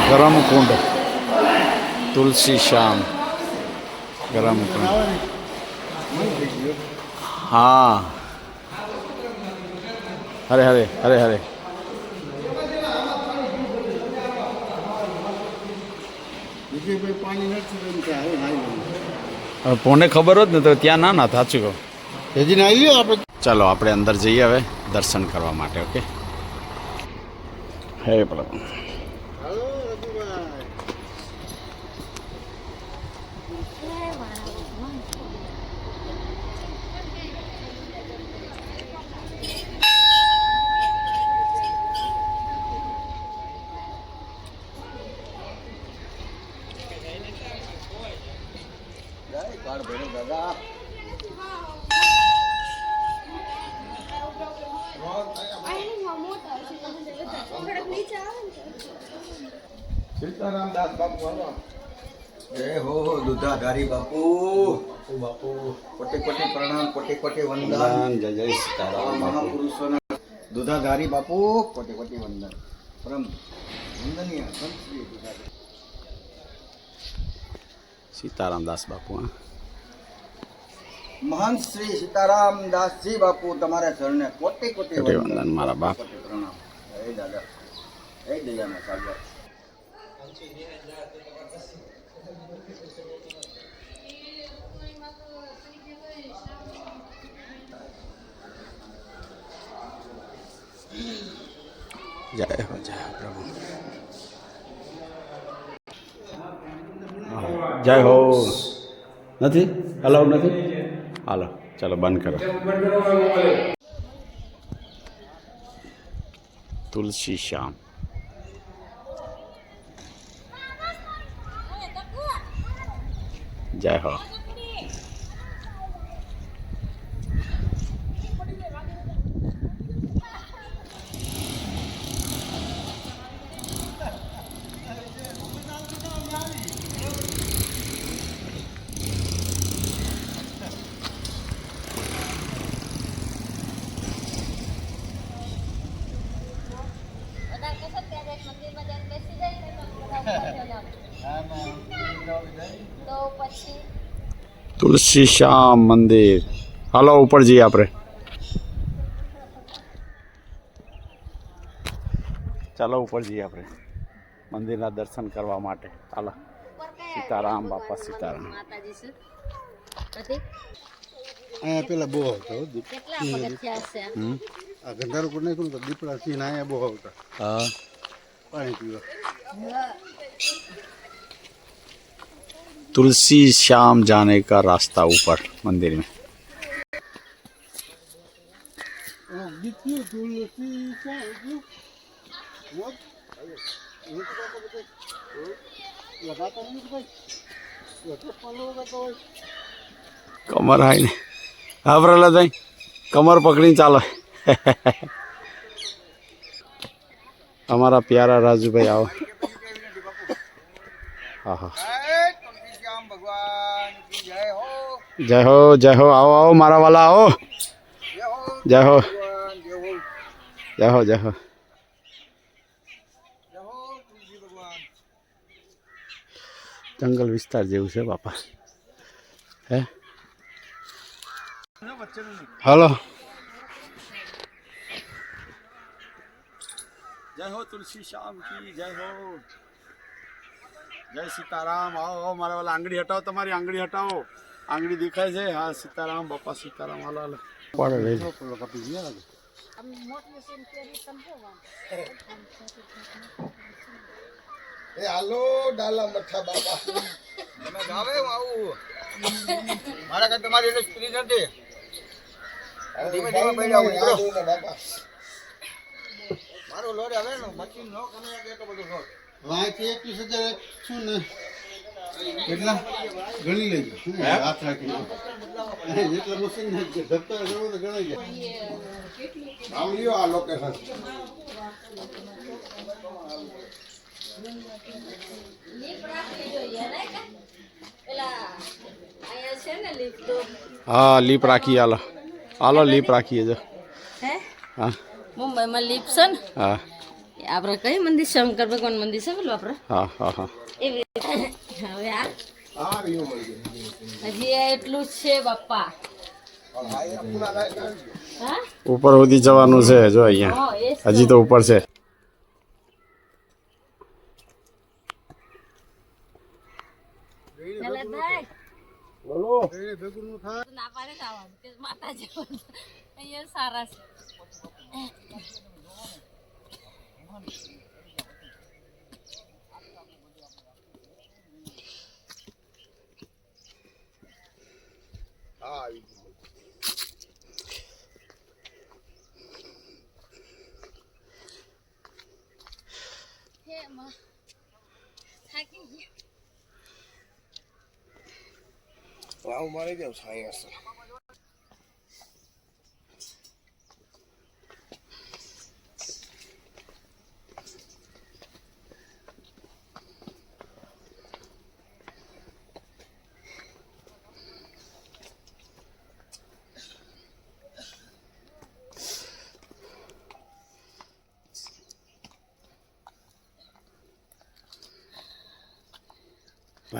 ગરમ કુંડ તુલસી શ્યામ ગરમ કુંડ. હા હરે હરે હરે હરે. પોને ખબર હોત ને તો ત્યાં ના સાચું કહું. ચાલો આપણે અંદર જઈએ હવે દર્શન કરવા માટે. ઓકે હે પ્રભુ. સીતારામ દાસ બાપુ જય હો દુધાધારી બાપુ. બાપુ કોટી કોટી પ્રણામ, કોટી કોટી વંદન. જય જય સીતારામ મહાપુરુષોના દુધાધારી બાપુ કોટી કોટી વંદન. પરમ વંદનીય સંત શ્રી દુધાધારી સીતારામ દાસ બાપુ. મહાન શ્રી સીતારામ દાસજી બાપુ તમારા ચરણે કોટી કોટી વંદન મારા બાપ. પ્રણામ. જય દાદા, જય દયાના સાગર. જય હો જય પ્રભુ. જય હો. નથી અલાઉડ નથી. હાલો ચાલો બંધ કરો. તુલસી શ્યામ. જય હો. તુલસી શ્યામ મંદિર. હાલો ઉપર જઈએ આપણે. ચાલો ઉપર જઈએ આપણે મંદિરના દર્શન કરવા માટે. ચાલો. સીતારામ બાપા સીતારામ. અહીંયા પેલા બહુ આવતા આ ગંધાર ઉપર નાખ્યું તો દીપડા સિંહ અહીંયા બહુ આવતા. હા પાણી પીવા. तुलसी श्याम जाने का रास्ता ऊपर मंदिर में. कमर आई ने हाँ प्रहलाद भाई कमर पकड़ी चालो. हमारा प्यारा राजू भाई आओ. हाँ हाँ जय हो जय हो. आओ आओ मारा वाला आओ. जय हो जय हो जय हो. जंगल विस्तार जेवुं छे बापा. हे हेलो जय हो तुलसी श्याम की जय हो. जय सीताराम. आओ आओ मारा वाला आंगड़ी हटाओ. तुम्हारी आंगड़ी हटाओ. आंगड़ी दिखाई है. हाँ सीताराम बापा सीताराम. हालो हालो पड़े रे. એ હાલો ડાલા મઠા બાપા. તમે જાવે હું આવું. મારા કાંઈ તમારી એટલે સ્ત્રી નથી. ધીમે ધીમે બેઠા નીકળો બાપા. મારો લોડ હવે ને મશીન નો કમે એટલો બધો લોડ. વાંચી 21,000 શું ને કેટલા ગણી લેજો. હાથ રાખીને જેટલા મશીન ને ધક્કા જવો તો ગણાઈ જાય. આમ લ્યો આ લોકેશન. हाँ लीप राखी. हालो हालो लीप राखी है जो. હે हाँ મુંબઈમાં લીપ છે ને हाँ આપણે કઈ મંદિર શંકર ભગવાન મંદિર છે પેલું આપણે હા હા હા એવી રીતે હવે આ હજી એટલું જ છે બાપા હા ઉપર સુધી જવાનું છે જો અહીંયા હા એ જ હજી તો ઉપર છે જલાભાઈ બોલો ના પાડે ને આવવાનું કે માતાજી અહીંયા સારા છે હે માં થાકી ગયા આવું મારી દેવ સાયન્સ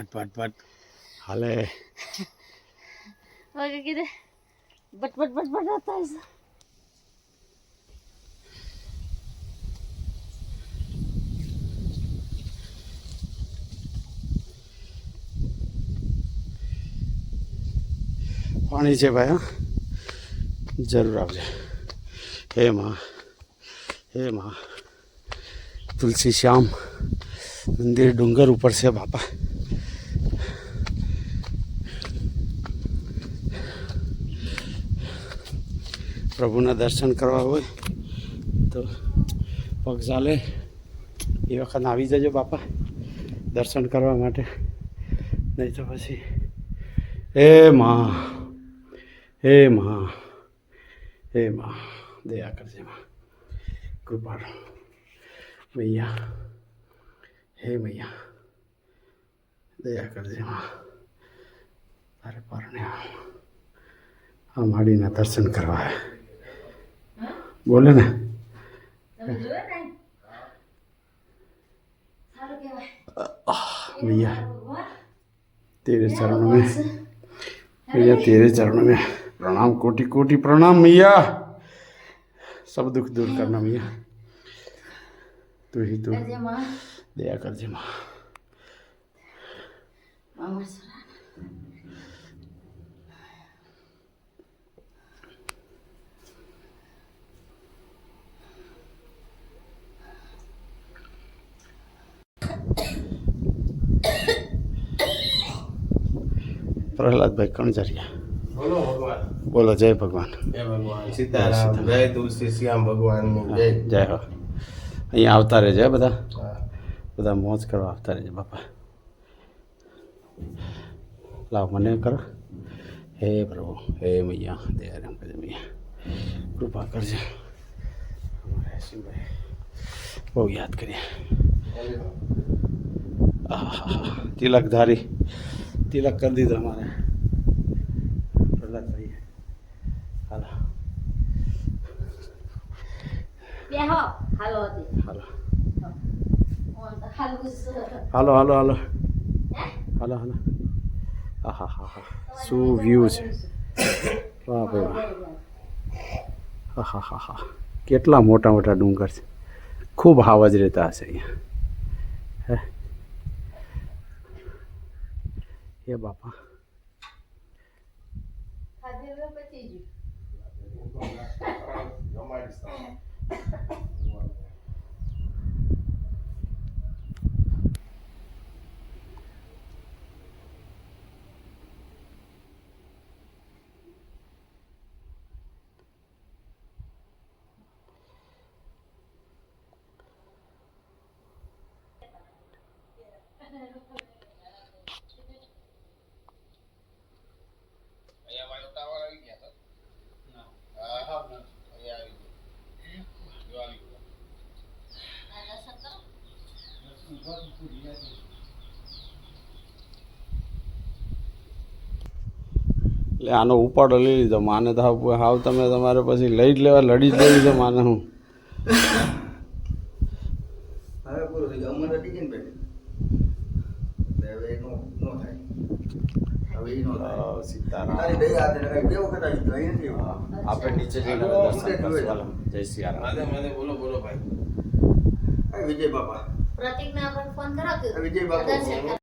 પટ હાલે ઓકે કીધે બટ બટ બટ બટ आता है પાણી છે ભાઈ હા જરૂર આવજે હે માં તુલસી શ્યામ મંદિર ડુંગર ઉપર છે બાપા પ્રભુના દર્શન કરવા હોય તો પગ ચાલે એ વખત આવી જજો બાપા દર્શન કરવા માટે નહીં તો પછી હે માં દયા કરજે માં કૃપાળુ મૈયા હે મૈયા દયા કરજે માં તારે પરણે આ માડીના દર્શન કરવા બોલે ને भैया तेरे चरणों में भैया तेरे चरणों में प्रणाम कोटि कोटि प्रणाम भैया सब दुख दूर करना भैया तू ही तू दया कर जे माँ प्रहलाद भाई कणजरिया બોલો ભગવાન बोलो जय भगवान જય ભગવાન સીતારામ જય તુલસી શ્યામ ભગવાન જય जय हो અહીંયા આવતા રહેજે બધા હા. બધા મોજ કરવા આવતા રહેજે બાપા લાવ મને કરો હે પ્રભુ હે મૈયા દયારામ કરજે મૈયા કૃપા કરજે અમારે હસીભાઈ બહુ યાદ કરીએ તિલકધારી તિલક કરી દીધો અમારે પ્રહલાદભાઈ હાલો બેહો હાલો હતી હાલો હાલો હાલો હાલો હાલો હાલો હાલો હા હા હા શું વ્યૂ છે વાહ ભાઈ વાહ હા હા હા કેટલા મોટા મોટા ડુંગર છે ખૂબ હાવજ રહેતા હશે અહીંયા હે બાપા અહીંયા વાયો ટાવર આવી ગયા હતા હા હા અહીંયા આવી ગયો જો આવી ગયો એટલે આનો ઉપાડો લઈ લીધો માને તો હાવ તમે તમારે પછી લઈ જ લેવા લડી જ લેવી છે માને હું પૂરું થઈ ગયું અમારે ટીકીને બેઠી હવે એ નો થાય હવે એ નો થાય સીતારામ તારી દયા હાથે કઈ બે વખત આવી ગયો અહીં નથી હા, આપણે નીચે જઈને હવે દર્શન કરશું હાલો. જય સિયારામ. બોલો બોલો ભાઈ વિજય બાપા પ્રતિકને આપણે ફોન કરાવજો વિજય બાપુ દર્શન